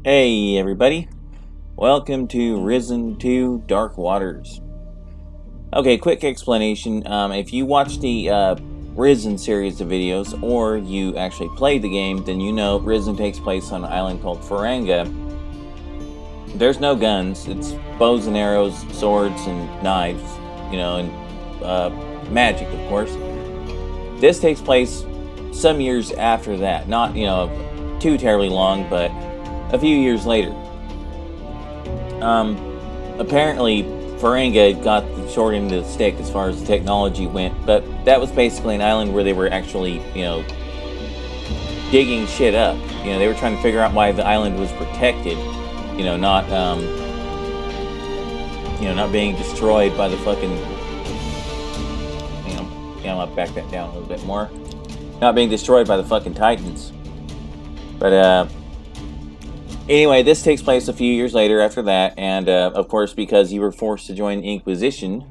Hey everybody, welcome to Risen to Dark Waters. Okay, quick explanation. If you watch the Risen series of videos, or you actually played the game, then you know Risen takes place on an island called Faranga. There's no guns, it's bows and arrows, swords and knives, and magic, of course. This takes place some years after that, not, too terribly long, but a few years later. Apparently, Faranga got the short end of the stick as far as the technology went, but that was basically an island where they were actually, digging shit up. They were trying to figure out why the island was protected, not, not being destroyed by the fucking, I'm gonna back that down a little bit more. Not being destroyed by the fucking Titans. But, anyway, this takes place a few years later after that, and of course, because you were forced to join the Inquisition,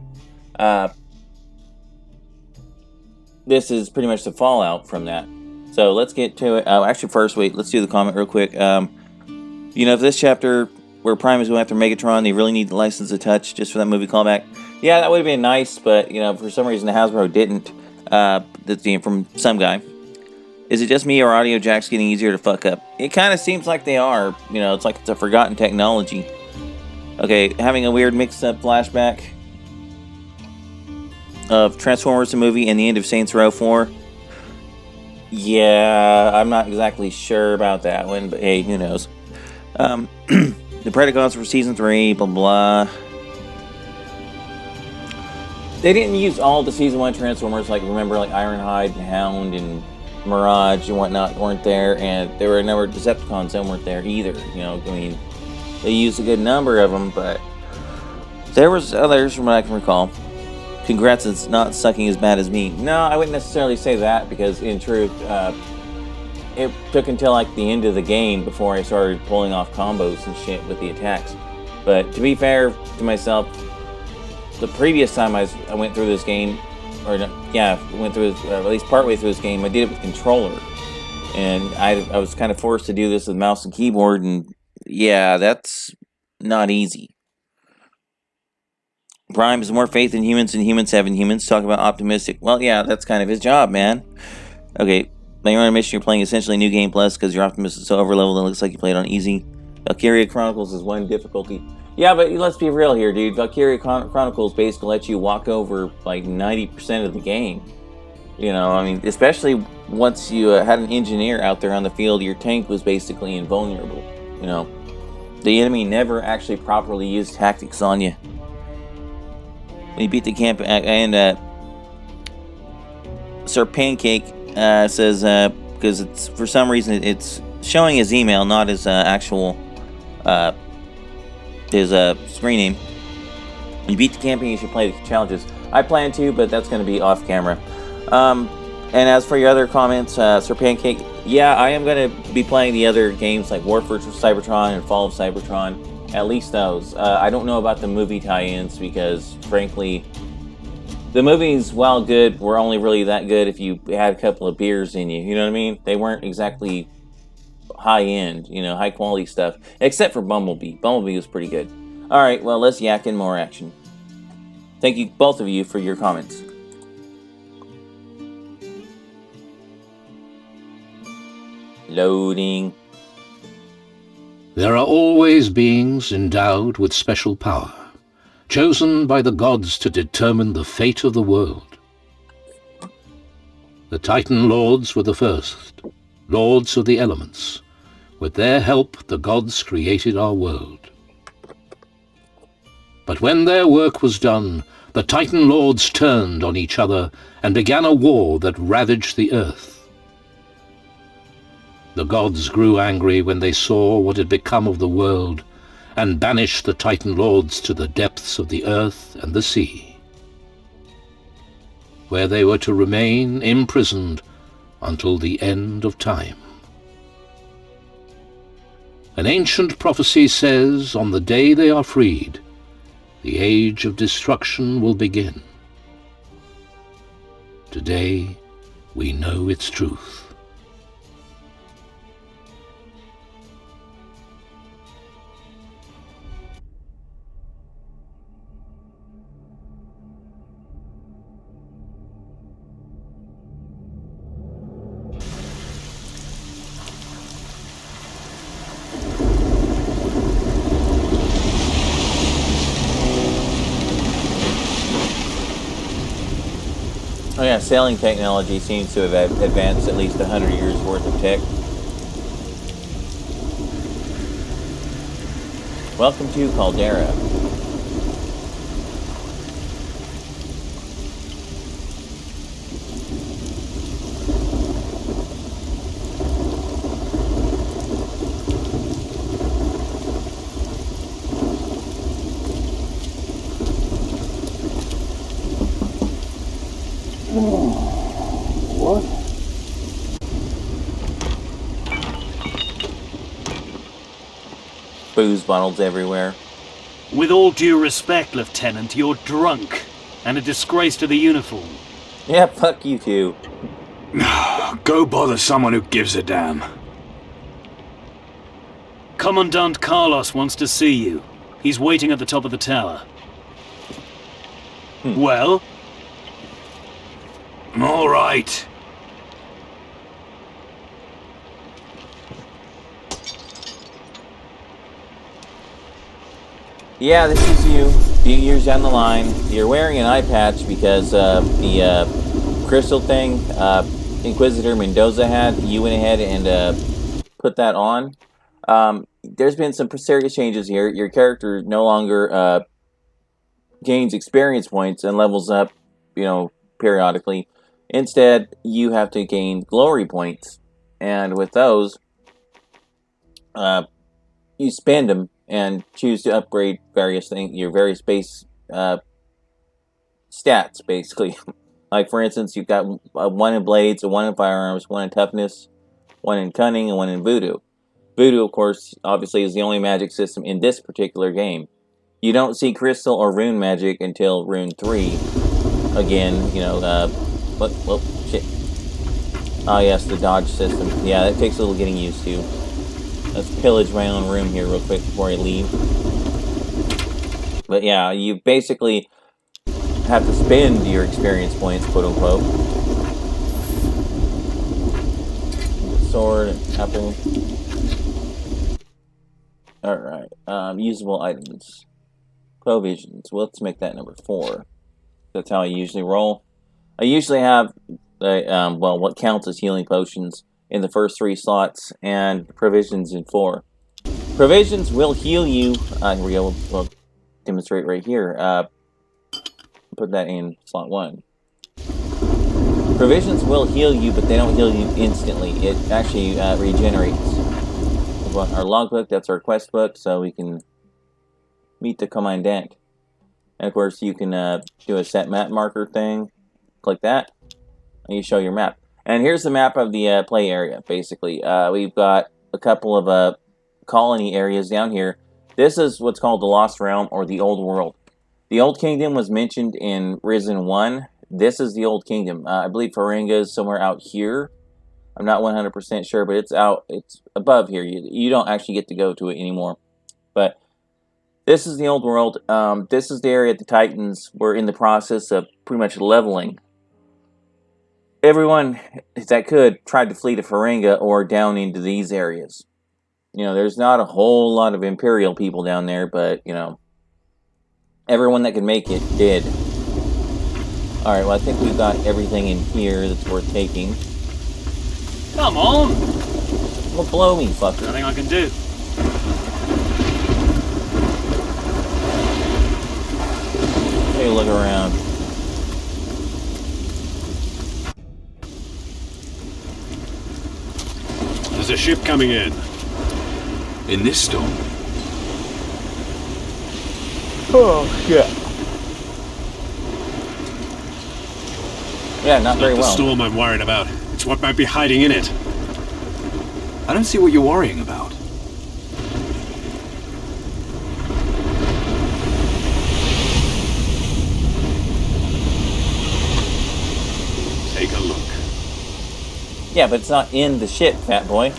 this is pretty much the fallout from that. So let's get to it. Actually, first, wait, let's do the comment real quick. If this chapter where Prime is going after Megatron, they really need the license to touch just for that movie callback. Yeah, that would have been nice, but for some reason, Hasbro didn't. That's from some guy. Is it just me, or audio jacks getting easier to fuck up? It kind of seems like they are. It's like it's a forgotten technology. Okay, having a weird mix-up flashback of Transformers the movie and the end of Saints Row 4. Yeah, I'm not exactly sure about that one, but hey, who knows. The Predacons for Season 3, blah, blah. They didn't use all the Season 1 Transformers, remember, Ironhide and Hound and Mirage and whatnot weren't there, and there were a number of Decepticons that weren't there either. They used a good number of them, but there was others from what I can recall. Congrats, it's not sucking as bad as me. No, I wouldn't necessarily say that, because in truth, it took until the end of the game before I started pulling off combos and shit with the attacks. But to be fair to myself, the previous time I went through this game, went through at least partway through this game, I did it with controller, and I was kind of forced to do this with mouse and keyboard, and yeah, that's not easy. Prime has more faith in humans than humans have in humans. Talk about optimistic. Well, yeah, that's kind of his job, man. Okay, now you're on a mission. You're playing essentially New Game Plus because your optimism is so overleveled. It looks like you played on easy. Valkyria Chronicles is one difficulty. Yeah, but let's be real here, dude. Valkyria Chronicles basically lets you walk over 90% of the game. Especially once you had an engineer out there on the field, your tank was basically invulnerable. The enemy never actually properly used tactics on you. When you beat the camp, and Sir Pancake says, because it's for some reason it's showing his email, not his actual his screen name. When you beat the campaign, you should play the challenges. I plan to, but that's going to be off camera. And as for your other comments, Sir Pancake, yeah, I am going to be playing the other games like Warfare for Cybertron and Fall of Cybertron. At least those. I don't know about the movie tie-ins because, frankly, the movies, while good, were only really that good if you had a couple of beers in you. You know what I mean? They weren't exactly high-end, high-quality stuff. Except for Bumblebee. Bumblebee was pretty good. Alright, well, let's yak in more action. Thank you, both of you, for your comments. Loading. There are always beings endowed with special power, chosen by the gods to determine the fate of the world. The Titan Lords were the first, lords of the elements. With their help, the gods created our world. But when their work was done, the Titan Lords turned on each other and began a war that ravaged the earth. The gods grew angry when they saw what had become of the world, and banished the Titan Lords to the depths of the earth and the sea, where they were to remain imprisoned until the end of time. An ancient prophecy says, on the day they are freed, the age of destruction will begin. Today, we know its truth. Oh yeah, sailing technology seems to have advanced at least 100 years worth of tech. Welcome to Caldera. What? Booze bottles everywhere. With all due respect, Lieutenant, you're drunk and a disgrace to the uniform. Yeah, fuck you two. Go bother someone who gives a damn. Commandant Carlos wants to see you. He's waiting at the top of the tower. Well? All right. Yeah, this is you. A few years down the line. You're wearing an eye patch because the crystal thing Inquisitor Mendoza had. You went ahead and put that on. There's been some serious changes here. Your character no longer gains experience points and levels up, periodically. Instead, you have to gain glory points, and with those, you spend them and choose to upgrade various things, your various base stats, basically. Like, for instance, you've got one in blades, one in firearms, one in toughness, one in cunning, and one in voodoo. Voodoo, of course, obviously is the only magic system in this particular game. You don't see crystal or rune magic until rune 3. Again, well, shit. Oh, yes, the dodge system. Yeah, that takes a little getting used to. Let's pillage my own room here real quick before I leave. But yeah, you basically have to spend your experience points, quote unquote. Sword and apple. Alright, usable items. Provisions. Well, let's make that number 4. That's how I usually roll. I usually have, what counts as healing potions in the first 3 slots, and provisions in 4. Provisions will heal you. Here we go. We'll demonstrate right here. Put that in slot 1. Provisions will heal you, but they don't heal you instantly. It actually regenerates. Our logbook, that's our quest book, so we can meet the commandant. And of course, you can do a set map marker thing. Click that, and you show your map. And here's the map of the play area, basically. We've got a couple of colony areas down here. This is what's called the Lost Realm, or the Old World. The Old Kingdom was mentioned in Risen 1. This is the Old Kingdom. I believe Faringa is somewhere out here. I'm not 100% sure, but it's above here. You don't actually get to go to it anymore. But this is the Old World. This is the area the Titans were in the process of pretty much leveling. Everyone that could tried to flee to Faringa or down into these areas. There's not a whole lot of Imperial people down there, but, everyone that could make it did. Alright, well, I think we've got everything in here that's worth taking. Come on! Well, blow me, fucker. Nothing I can do. Take a look around. There's a ship coming in. In this storm? Oh, shit. Yeah, not very Not the well. storm I'm worried about. It's what might be hiding in it. I don't see what you're worrying about. Take a look. Yeah, but it's not in the ship, fat boy.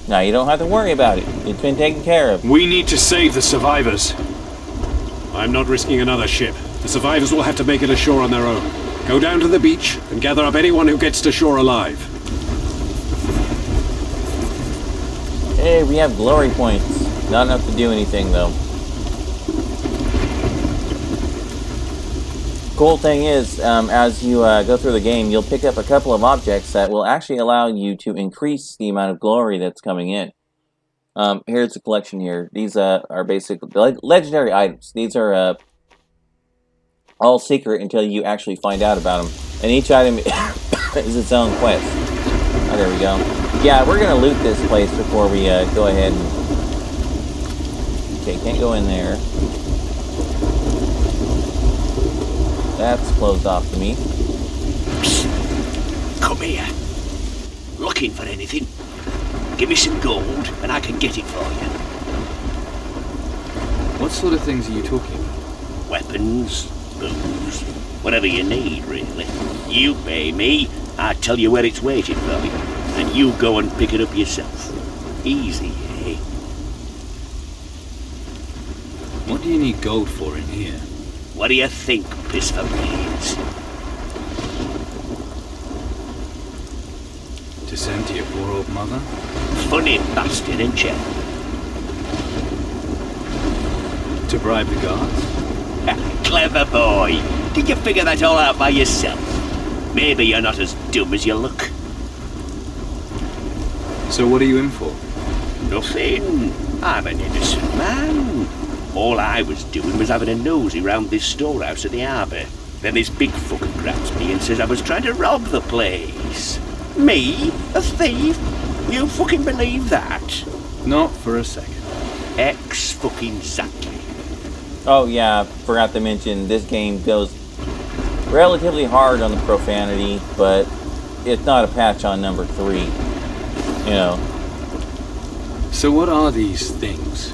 Now, you don't have to worry about it. It's been taken care of. We need to save the survivors. I'm not risking another ship. The survivors will have to make it ashore on their own. Go down to the beach and gather up anyone who gets to shore alive. Hey, we have glory points. Not enough to do anything, though. Cool thing is, as you go through the game, you'll pick up a couple of objects that will actually allow you to increase the amount of glory that's coming in. Here's a collection here. These are basically legendary items. These are all secret until you actually find out about them. And each item is its own quest. Oh, there we go. Yeah, we're going to loot this place before we go ahead and... Okay, can't go in there. That's closed off to me. Come here. Looking for anything? Give me some gold and I can get it for you. What sort of things are you talking about? Weapons, booze, whatever you need, really. You pay me, I tell you where it's waiting for you, and you go and pick it up yourself. Easy, eh? What do you need gold for in here? What do you think, piss for brains? To send to your poor old mother? Funny bastard, ain't you? To bribe the guards? Clever boy. Did you figure that all out by yourself? Maybe you're not as dumb as you look. So what are you in for? Nothing. I'm an innocent man. All I was doing was having a nosy round this storehouse at the harbour. Then this big fucker grabs me and says I was trying to rob the place. Me? A thief? You fucking believe that? Not for a second. Ex-fucking-zactly. Oh yeah, forgot to mention, this game goes relatively hard on the profanity, but it's not a patch on number 3. You know. So what are these things?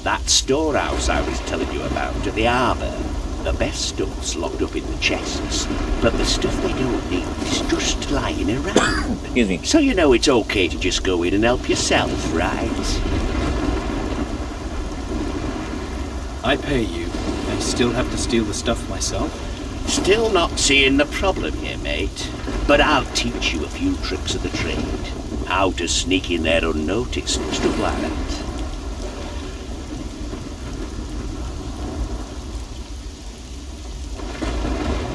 That storehouse I was telling you about at the harbour. The best stuff's locked up in the chests, but the stuff they don't need is just lying around. Excuse me. So you know it's okay to just go in and help yourself, right? I pay you, and still have to steal the stuff myself? Still not seeing the problem here, mate. But I'll teach you a few tricks of the trade. How to sneak in there unnoticed, stuff like that.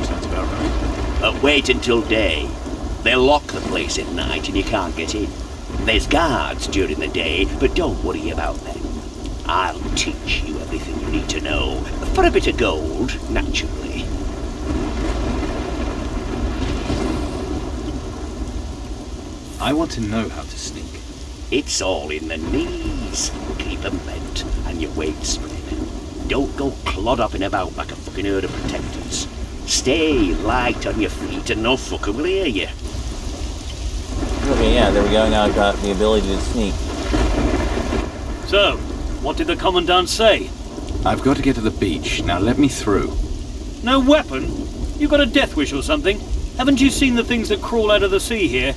Sounds about right. But wait until day. They'll lock the place at night and you can't get in. There's guards during the day, but don't worry about them. I'll teach you everything you need to know. For a bit of gold, naturally. I want to know how to sneak. It's all in the knees. Keep them bent and your weight spread. Don't go clod-hopping about like a fucking herd of protectors. Stay light on your feet and no fucker will hear you. Okay, yeah, there we go. Now I've got the ability to sneak. So, what did the Commandant say? I've got to get to the beach. Now let me through. No weapon? You got a death wish or something? Haven't you seen the things that crawl out of the sea here?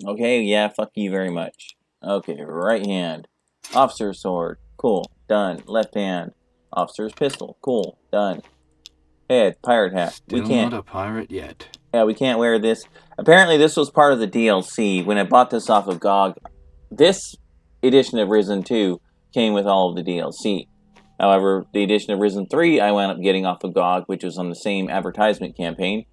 Okay, yeah, fuck you very much. Okay, right hand. Officer's sword. Cool. Done. Left hand. Officer's pistol. Cool. Done. Head. Pirate hat. Still We can't. not a pirate yet. Yeah, we can't wear this. Apparently, this was part of the DLC. When I bought this off of GOG, this edition of Risen 2 came with all of the DLC. However, the edition of Risen 3 I wound up getting off of GOG, which was on the same advertisement campaign,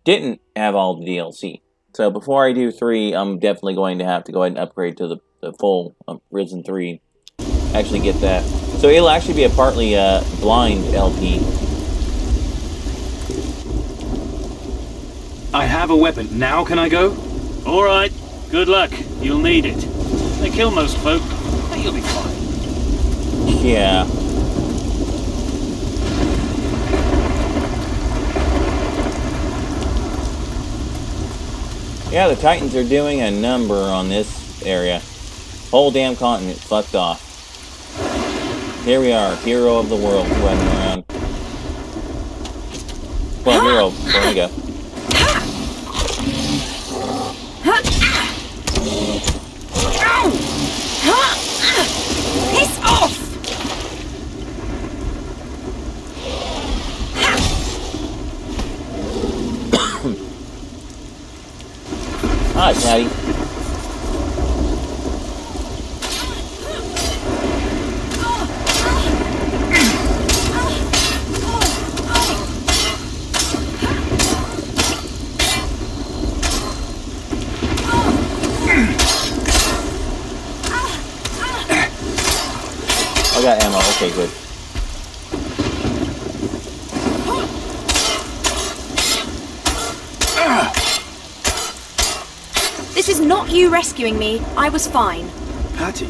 didn't have all the DLC. So before I do 3, I'm definitely going to have to go ahead and upgrade to the full Risen 3. Actually get that. So it'll actually be a partly blind LP. I have a weapon. Now can I go? Alright, good luck. You'll need it. They kill most folk, but you'll be fine. Yeah. Yeah, the Titans are doing a number on this area. Whole damn continent fucked off. Here we are, hero of the world, running around. Well, hero, there we go. Piss off! Hi, Patty. I got ammo. Okay, good. This is not you rescuing me. I was fine. Patty,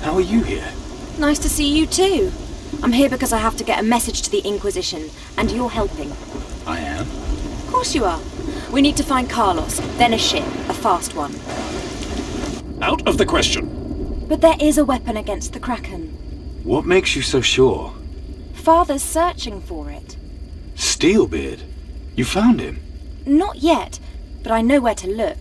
how are you here? Nice to see you too. I'm here because I have to get a message to the Inquisition, and you're helping. I am? Of course you are. We need to find Carlos, then a ship, a fast one. Out of the question. But there is a weapon against the Kraken. What makes you so sure? Father's searching for it. Steelbeard? You found him? Not yet, but I know where to look.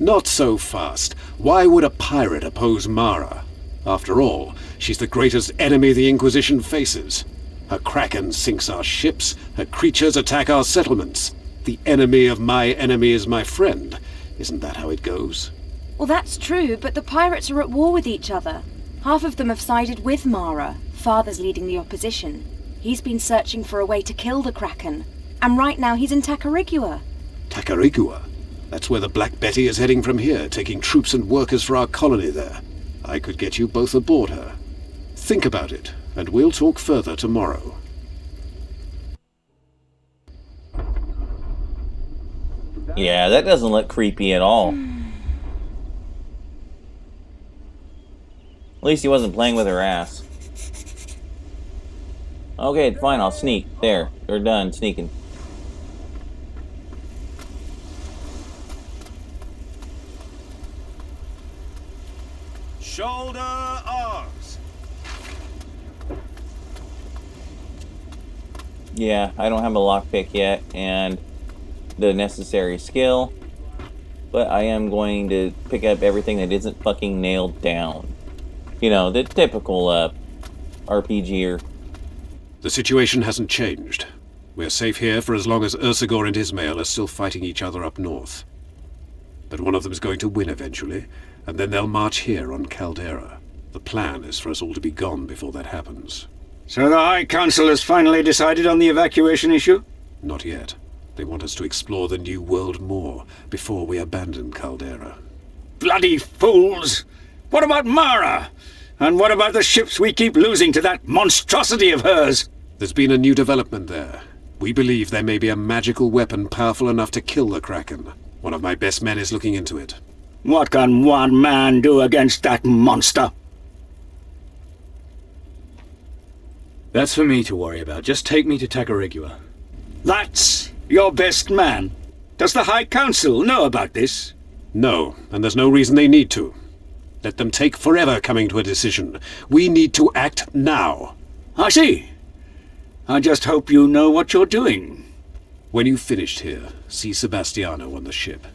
Not so fast. Why would a pirate oppose Mara? After all, she's the greatest enemy the Inquisition faces. Her kraken sinks our ships, her creatures attack our settlements. The enemy of my enemy is my friend. Isn't that how it goes? Well, that's true, but the pirates are at war with each other. Half of them have sided with Mara. Father's leading the opposition. He's been searching for a way to kill the Kraken. And right now he's in Tacarigua. Tacarigua? That's where the Black Betty is heading from here, taking troops and workers for our colony there. I could get you both aboard her. Think about it, and we'll talk further tomorrow. Yeah, that doesn't look creepy at all. At least he wasn't playing with her ass. Okay, fine, I'll sneak. There, you're done sneaking. Shoulder arms. Yeah, I don't have a lockpick yet, and the necessary skill. But I am going to pick up everything that isn't fucking nailed down. You know, the typical, RPGer. The situation hasn't changed. We're safe here for as long as Ursagor and Ismail are still fighting each other up north. But one of them's going to win eventually, and then they'll march here on Caldera. The plan is for us all to be gone before that happens. So the High Council has finally decided on the evacuation issue? Not yet. They want us to explore the New World more before we abandon Caldera. Bloody fools! What about Mara? And what about the ships we keep losing to that monstrosity of hers? There's been a new development there. We believe there may be a magical weapon powerful enough to kill the Kraken. One of my best men is looking into it. What can one man do against that monster? That's for me to worry about. Just take me to Tacarigua. That's your best man? Does the High Council know about this? No, and there's no reason they need to. Let them take forever coming to a decision. We need to act now. I see. I just hope you know what you're doing. When you've finished here, see Sebastiano on the ship.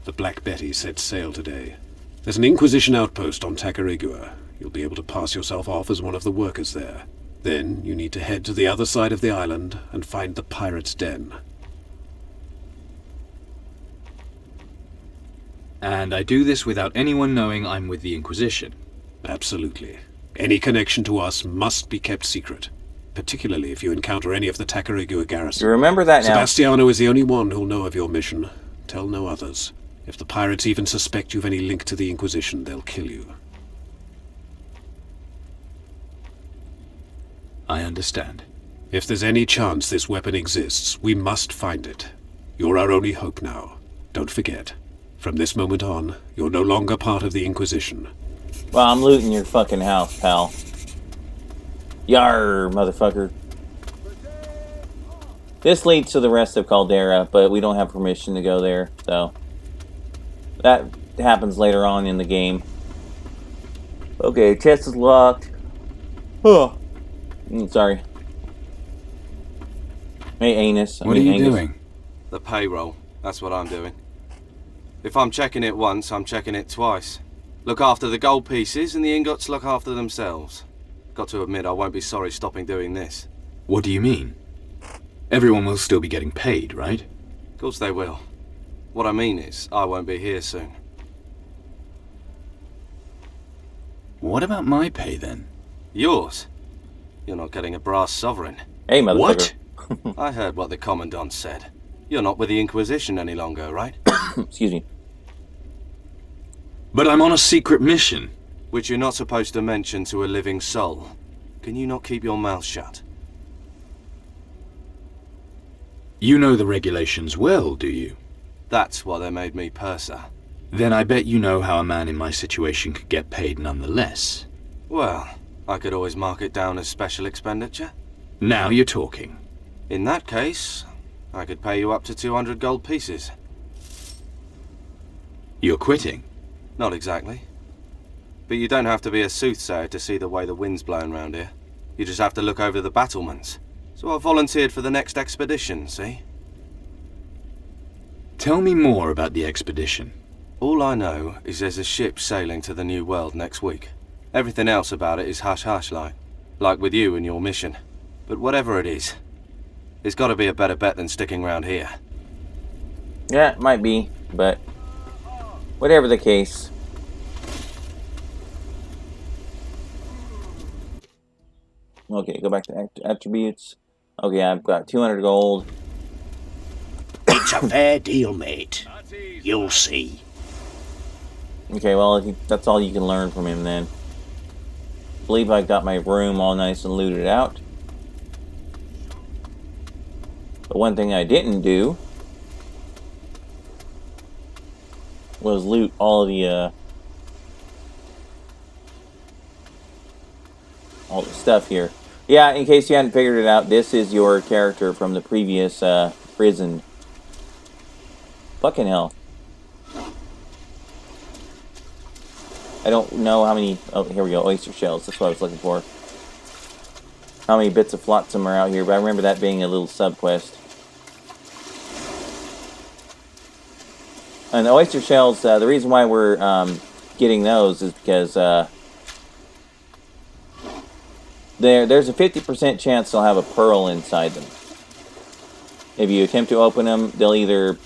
The Black Betty set sail today. There's an Inquisition outpost on Tacarigua. You'll be able to pass yourself off as one of the workers there. Then you need to head to the other side of the island and find the pirate's den. And I do this without anyone knowing I'm with the Inquisition. Absolutely. Any connection to us must be kept secret. Particularly if you encounter any of the Tacarigua garrison. You remember that now. Sebastiano is the only one who'll know of your mission. Tell no others. If the pirates even suspect you've any link to the Inquisition, they'll kill you. I understand. If there's any chance this weapon exists, we must find it. You're our only hope now. Don't forget. From this moment on, you're no longer part of the Inquisition. Well, I'm looting your fucking house, pal. Yar, motherfucker. This leads to the rest of Caldera, but we don't have permission to go there, so... that happens later on in the game. Okay, chest is locked. Oh. Sorry. Hey, Anus. What are you Angus. doing? The payroll. That's what I'm doing. If I'm checking it once, I'm checking it twice. Look after the gold pieces, and the ingots look after themselves. Got to admit, I won't be sorry stopping doing this. What do you mean? Everyone will still be getting paid, right? Of course they will. What I mean is, I won't be here soon. What about my pay then? Yours? You're not getting a brass sovereign. Hey, motherfucker. What? I heard what the Commandant said. You're not with the Inquisition any longer, right? Excuse me. But I'm on a secret mission. Which you're not supposed to mention to a living soul. Can you not keep your mouth shut? You know the regulations well, do you? That's why they made me purser. Then I bet you know how a man in my situation could get paid nonetheless. Well, I could always mark it down as special expenditure. Now you're talking. In that case, I could pay you up to 200 gold pieces. You're quitting? Not exactly. But you don't have to be a soothsayer to see the way the wind's blowing round here. You just have to look over the battlements. So I volunteered for the next expedition, see? Tell me more about the expedition. All I know is there's a ship sailing to the New World next week. Everything else about it is hush-hush like with you and your mission. But whatever it is, it's got to be a better bet than sticking around here. Yeah, it might be, but whatever the case. Okay, go back to attributes. Okay, I've got 200 gold. It's a fair deal, mate. You'll see. Okay, well, that's all you can learn from him then. I believe I got my room all nice and looted out. But one thing I didn't do was loot all the stuff here. Yeah, in case you hadn't figured it out, this is your character from the previous prison. Fucking hell. I don't know how many... Oh, here we go. Oyster shells. That's what I was looking for. How many bits of flotsam are out here, but I remember that being a little sub-quest. And the oyster shells, the reason why we're getting those is because there's a 50% chance they'll have a pearl inside them. If you attempt to open them, they'll either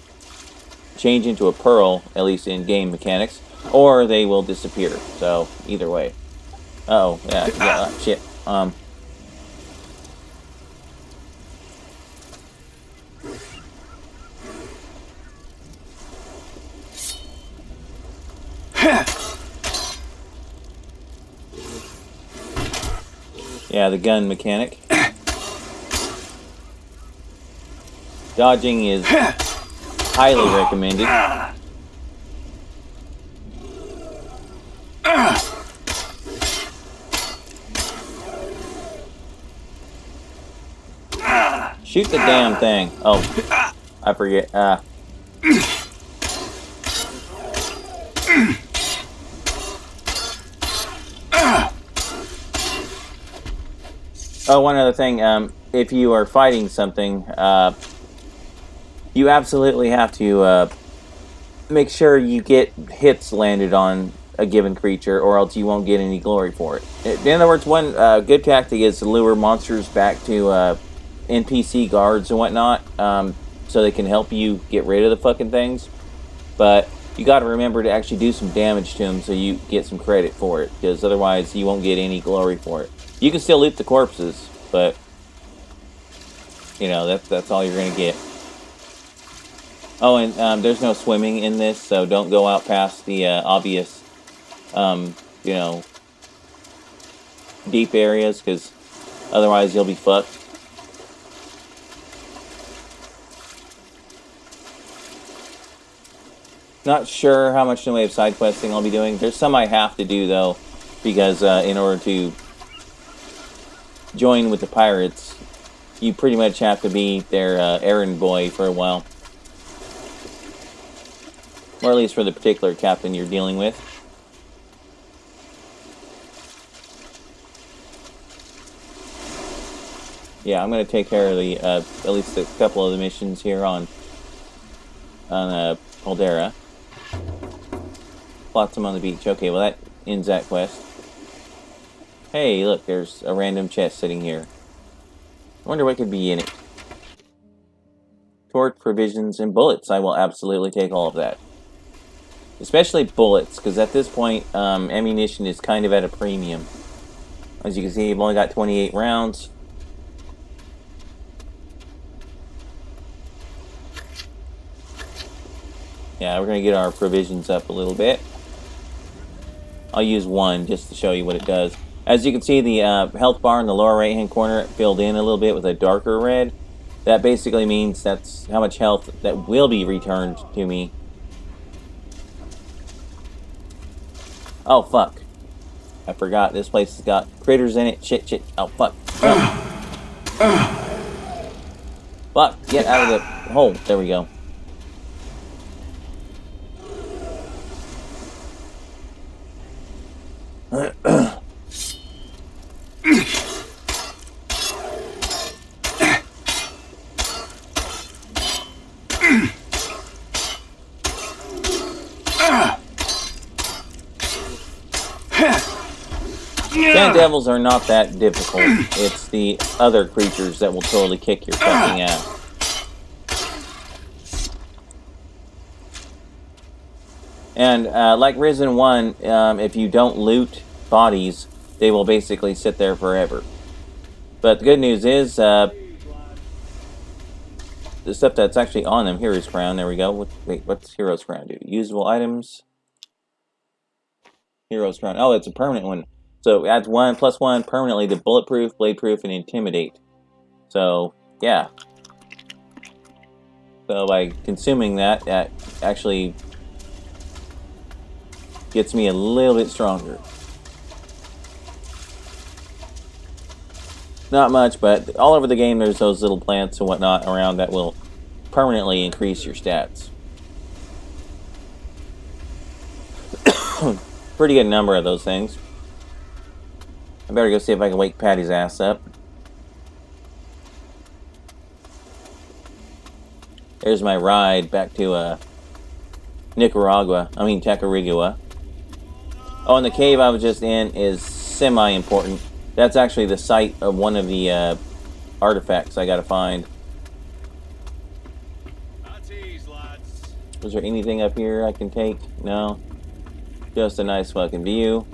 change into a pearl, at least in game mechanics, or they will disappear. So either way. Uh-oh, yeah, shit. Yeah, the gun mechanic. Dodging is highly recommended. Shoot the damn thing. Oh, I forget. Oh, one other thing. If you are fighting something, you absolutely have to make sure you get hits landed on a given creature, or else you won't get any glory for it. In other words, one good tactic is to lure monsters back to NPC guards and whatnot, so they can help you get rid of the fucking things. But you got to remember to actually do some damage to them so you get some credit for it, because otherwise you won't get any glory for it. You can still loot the corpses, but you know that's all you're gonna get. Oh, and there's no swimming in this, so don't go out past the obvious, you know, deep areas, because otherwise you'll be fucked. Not sure how much in the way of side questing I'll be doing. There's some I have to do though, because in order to join with the pirates, you pretty much have to be their errand boy for a while. Or at least for the particular captain you're dealing with. Yeah, I'm going to take care of the at least a couple of the missions here on Caldera. Flotsam on the beach. Okay, well that ends that quest. Hey, look, there's a random chest sitting here. I wonder what could be in it. torch, provisions, and bullets. I will absolutely take all of that. Especially bullets, because at this point, ammunition is kind of at a premium. As you can see, I've only got 28 rounds. Yeah, we're going to get our provisions up a little bit. I'll use one just to show you what it does. As you can see, the health bar in the lower right-hand corner filled in a little bit with a darker red. That basically means that's how much health that will be returned to me. Oh, fuck. I forgot. This place has got critters in it. Shit, shit. Oh, fuck. Fuck. Get out of the hole. There we go. Sand devils are not that difficult. It's the other creatures that will totally kick your fucking ass. And like Risen 1, if you don't loot bodies, they will basically sit there forever. But the good news is, the stuff that's actually on them, Hero's Crown, there we go. Wait, what's Hero's Crown do? Usable items. Hero's Crown. Oh, it's a permanent one. So it adds 1+1 permanently to Bulletproof, Bladeproof, and Intimidate. So, yeah. So by consuming that, that actually gets me a little bit stronger. Not much, but all over the game there's those little plants and whatnot around that will permanently increase your stats. Pretty good number of those things. I better go see if I can wake Patty's ass up. There's my ride back to Tacarigua. Oh, and the cave I was just in is semi-important. That's actually the site of one of the artifacts I gotta find. Was there anything up here I can take? No. Just a nice fucking view.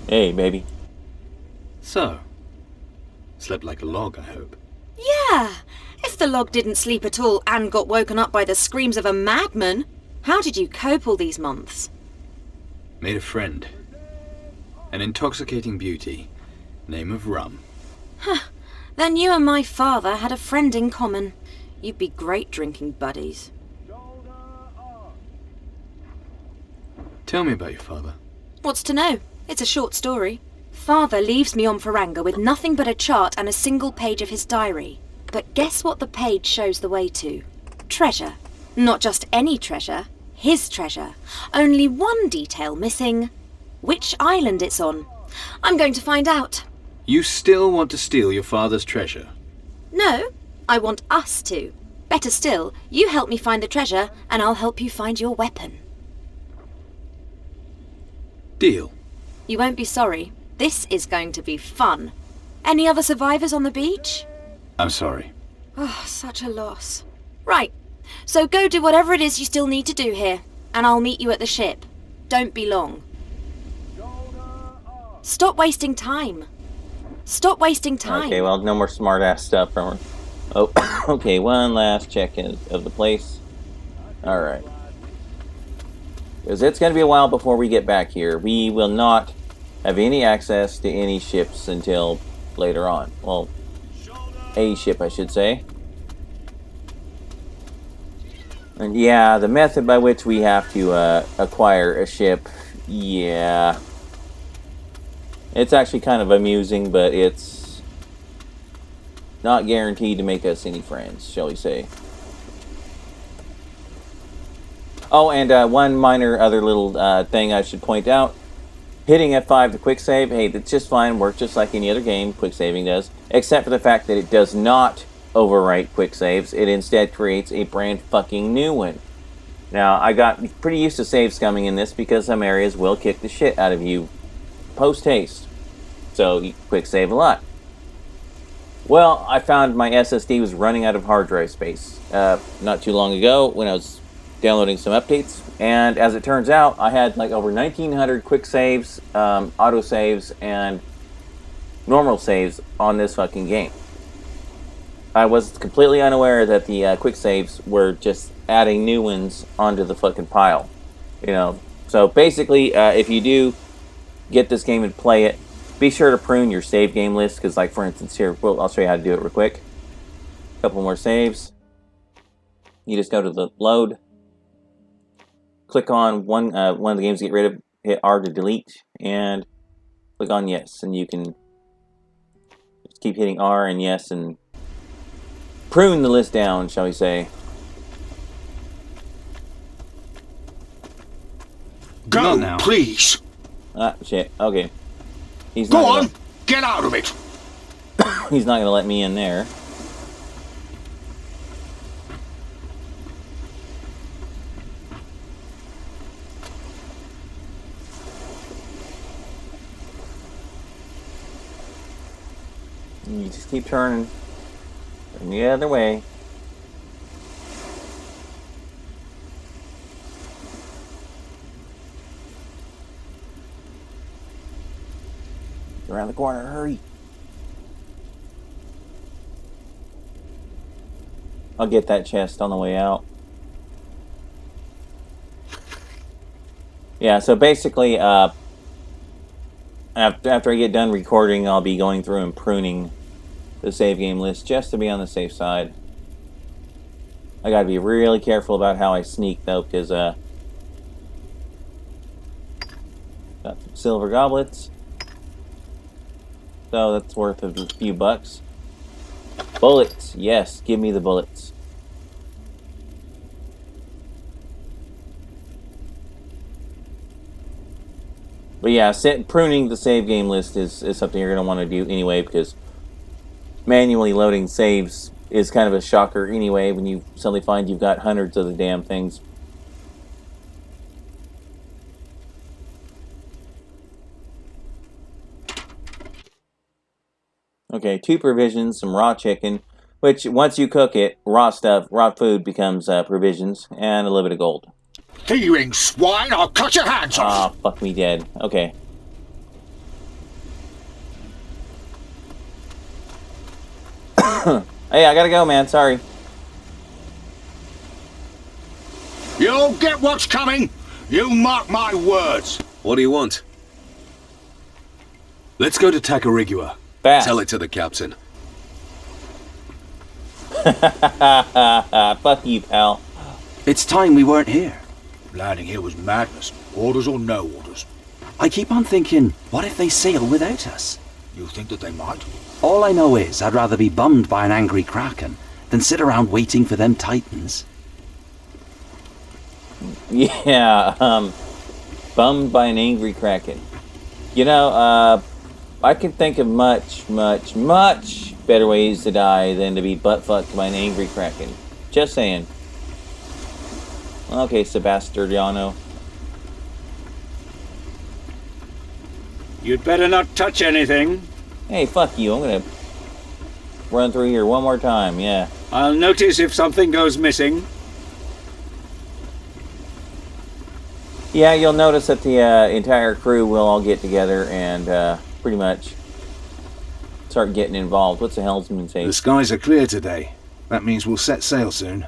Hey, baby. So, slept like a log, I hope. Yeah! If the log didn't sleep at all and got woken up by the screams of a madman, how did you cope all these months? Made a friend. An intoxicating beauty. Name of Rum. Huh. Then you and my father had a friend in common. You'd be great drinking buddies. Tell me about your father. What's to know? It's a short story. Father leaves me on Faranga with nothing but a chart and a single page of his diary. But guess what the page shows the way to? Treasure. Not just any treasure, his treasure. Only one detail missing. Which island it's on. I'm going to find out. You still want to steal your father's treasure? No, I want us to. Better still, you help me find the treasure and I'll help you find your weapon. Deal. You won't be sorry. This is going to be fun. Any other survivors on the beach? I'm sorry. Oh, such a loss. Right, so go do whatever it is you still need to do here, and I'll meet you at the ship. Don't be long. Stop wasting time. Stop wasting time. Okay, well, no more smart-ass stuff from her. Oh, okay, one last check-in of the place. Alright. Because it's going to be a while before we get back here. We will not have any access to any ships until later on. Well, a ship, I should say. And yeah, the method by which we have to acquire a ship, yeah. It's actually kind of amusing, but it's not guaranteed to make us any friends, shall we say. Oh, and one minor other little thing I should point out. Hitting F5 to quick save, hey, that's just fine, works just like any other game, quick saving does, except for the fact that it does not overwrite quick saves, it instead creates a brand fucking new one. Now, I got pretty used to save scumming in this because some areas will kick the shit out of you post-haste. So, you quick save a lot. Well, I found my SSD was running out of hard drive space not too long ago when I was downloading some updates. And as it turns out, I had like over 1,900 quick saves, auto saves, and normal saves on this fucking game. I was completely unaware that the quick saves were just adding new ones onto the fucking pile. You know, so basically, if you do get this game and play it, be sure to prune your save game list, because like for instance here, well, I'll show you how to do it real quick. A couple more saves. You just go to the load, click on one of the games to get rid of, hit R to delete, and click on yes, and you can just keep hitting R and yes and prune the list down, shall we say. Go now, please. Ah, shit. Okay. He's Go not on, get out of it. He's not gonna let me in there. You just keep turning the other way. Around the corner, hurry. I'll get that chest on the way out. Yeah, so basically, after I get done recording, I'll be going through and pruning the save game list just to be on the safe side. I gotta be really careful about how I sneak though, because got some silver goblets. So that's worth a few bucks. Bullets, yes, give me the bullets. But yeah, pruning the save game list is something you're going to want to do anyway, because manually loading saves is kind of a shocker anyway when you suddenly find you've got hundreds of the damn things. Okay, 2 provisions, some raw chicken, which once you cook it, raw food becomes provisions, and a little bit of gold. Thieving swine, I'll cut your hands off! Ah, fuck me dead. Okay. Hey, I gotta go, man. Sorry. You'll get what's coming! You mark my words! What do you want? Let's go to Tacarigua. Fast. Tell it to the captain. Fuck you, pal. It's time we weren't here. Landing here was madness. Orders or no orders. I keep on thinking, what if they sail without us? You think that they might? All I know is I'd rather be bummed by an angry kraken than sit around waiting for them titans. Yeah, bummed by an angry kraken. You know, I can think of much better ways to die than to be butt-fucked by an angry kraken. Just saying. Okay, Sebastiano. You'd better not touch anything. Hey, fuck you. I'm gonna run through here one more time, yeah. I'll notice if something goes missing. Yeah, you'll notice that the entire crew will all get together and pretty much start getting involved. What's the helmsman say? The skies are clear today. That means we'll set sail soon.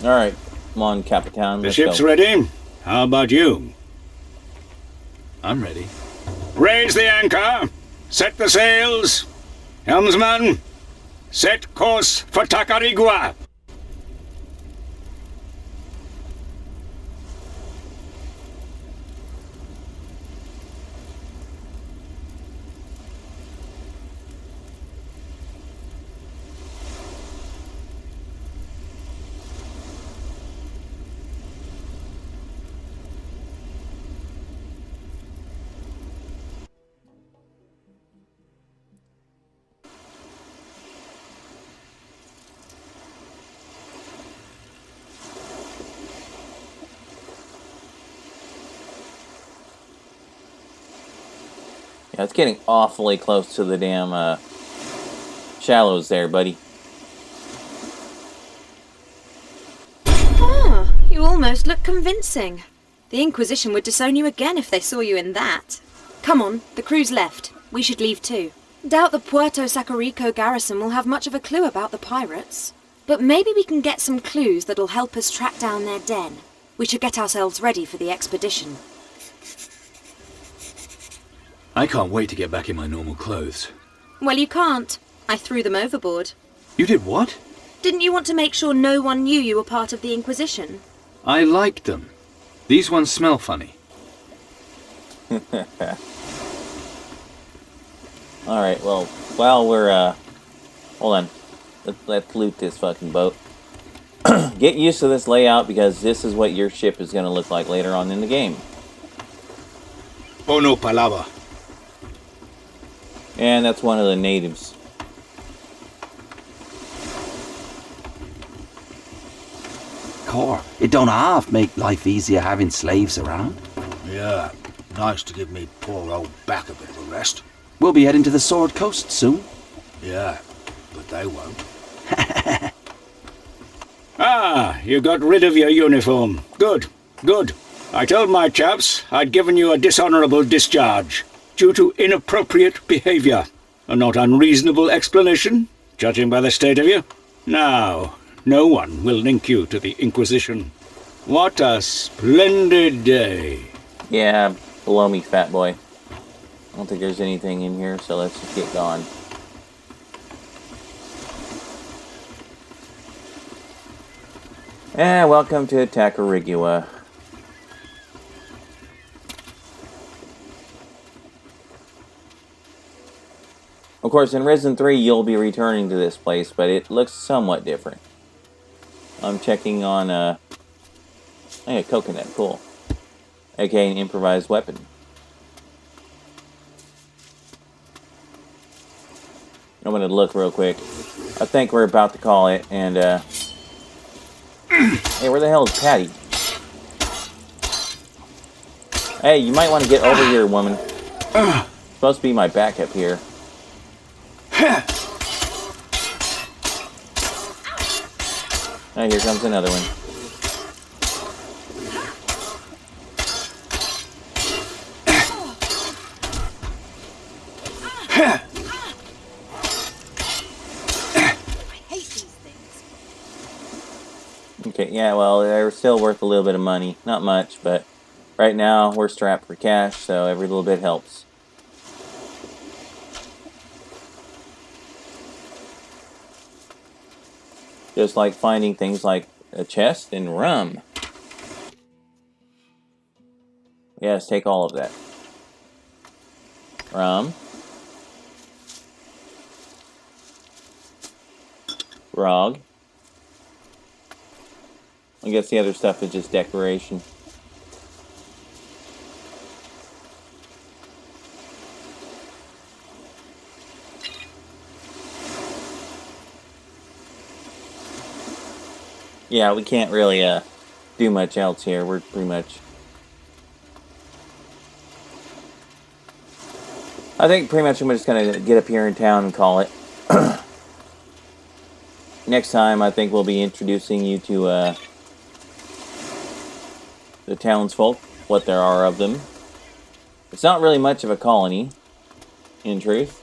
Alright, come on, Capitan. The ship's ready. How about you? I'm ready. Raise the anchor. Set the sails. Helmsman, set course for Tacarigua. Yeah, it's getting awfully close to the damn shallows there, buddy. Ah, you almost look convincing. The Inquisition would disown you again if they saw you in that. Come on, the crew's left. We should leave too. Doubt the Puerto Sacarico garrison will have much of a clue about the pirates. But maybe we can get some clues that'll help us track down their den. We should get ourselves ready for the expedition. I can't wait to get back in my normal clothes. Well, you can't. I threw them overboard. You did what? Didn't you want to make sure no one knew you were part of the Inquisition? I liked them. These ones smell funny. Alright, well, while we're, hold on. Let's loot this fucking boat. Get used to this layout because this is what your ship is going to look like later on in the game. Oh no, palava. And that's one of the natives. Cor, it don't half make life easier having slaves around. Yeah, nice to give me poor old back a bit of a rest. We'll be heading to the Sword Coast soon. Yeah, but they won't. Ah, you got rid of your uniform. Good, good. I told my chaps I'd given you a dishonourable discharge due to inappropriate behaviour. A not unreasonable explanation, judging by the state of you. Now, no one will link you to the Inquisition. What a splendid day. Yeah, below me, fat boy. I don't think there's anything in here, so let's just get going. And welcome to Tacarigua. Of course, in Risen 3, you'll be returning to this place, but it looks somewhat different. I'm checking on, hey, a coconut, cool. Okay, an improvised weapon. I'm gonna look real quick. I think we're about to call it, and, hey, where the hell is Patty? Hey, you might want to get over here, woman. Supposed to be my backup here. Oh, here comes another one. Okay, yeah, well, they're still worth a little bit of money. Not much, but right now we're strapped for cash, so every little bit helps. Just like finding things like a chest and rum. Yes, take all of that. Rum. Grog. I guess the other stuff is just decoration. Yeah, we can't really do much else here. We're pretty much... I think pretty much I'm just going to get up here in town and call it. Next time, I think we'll be introducing you to the townsfolk, what there are of them. It's not really much of a colony, in truth.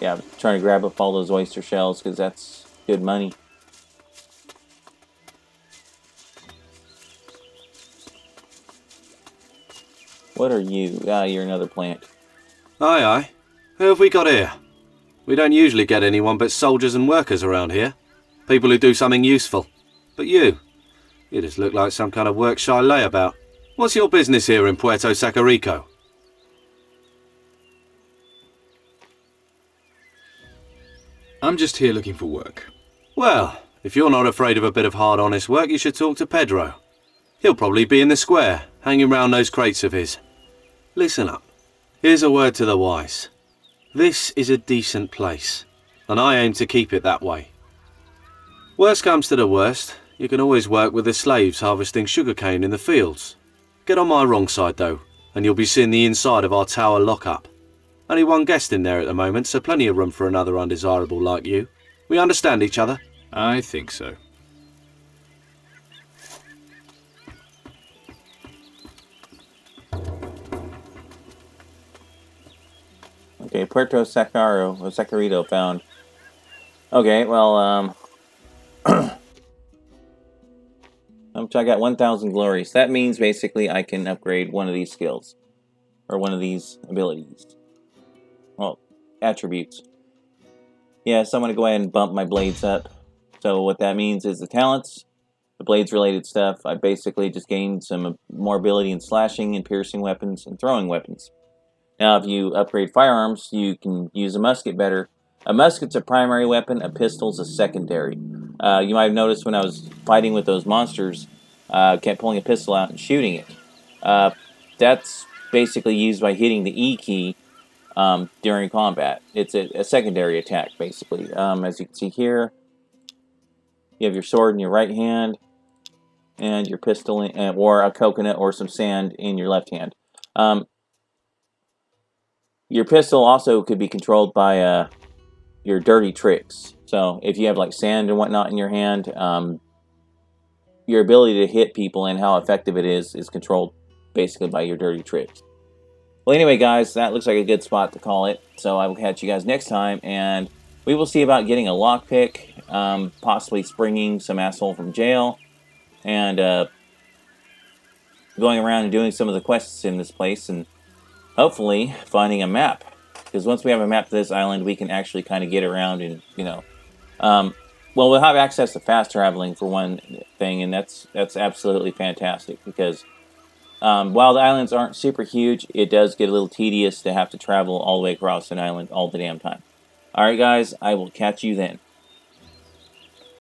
Yeah, I'm trying to grab up all those oyster shells because that's good money. What are you? Ah, you're another plant. Aye, aye. Who have we got here? We don't usually get anyone but soldiers and workers around here. People who do something useful. But you just look like some kind of work-shy layabout. What's your business here in Puerto Sacarico? I'm just here looking for work. Well, if you're not afraid of a bit of hard, honest work, you should talk to Pedro. He'll probably be in the square, hanging round those crates of his. Listen up. Here's a word to the wise. This is a decent place, and I aim to keep it that way. Worst comes to the worst, you can always work with the slaves harvesting sugarcane in the fields. Get on my wrong side, though, and you'll be seeing the inside of our tower lockup. Only one guest in there at the moment, so plenty of room for another undesirable like you. We understand each other? I think so. Okay, Puerto Sacarito found. Okay, well, I got 1,000 glories. That means basically I can upgrade one of these skills. Or one of these abilities. Well, attributes. Yeah, so I'm going to go ahead and bump my blades up. So what that means is the talents, the blades related stuff, I basically just gained some more ability in slashing and piercing weapons and throwing weapons. Now if you upgrade firearms, you can use a musket better. A musket's a primary weapon, a pistol's a secondary. You might have noticed when I was fighting with those monsters, kept pulling a pistol out and shooting it. That's basically used by hitting the E key during combat. It's a secondary attack, basically. As you can see here, you have your sword in your right hand, and your pistol, or a coconut or some sand in your left hand. Your pistol also could be controlled by your dirty tricks. So if you have like sand and whatnot in your hand, your ability to hit people and how effective it is controlled basically by your dirty tricks. Well, anyway, guys, that looks like a good spot to call it. So I will catch you guys next time, and we will see about getting a lockpick, possibly springing some asshole from jail, and going around and doing some of the quests in this place, and hopefully finding a map. Because once we have a map to this island, we can actually kind of get around and, well, we'll have access to fast traveling for one thing, and that's absolutely fantastic. Because while the islands aren't super huge, it does get a little tedious to have to travel all the way across an island all the damn time. Alright guys, I will catch you then.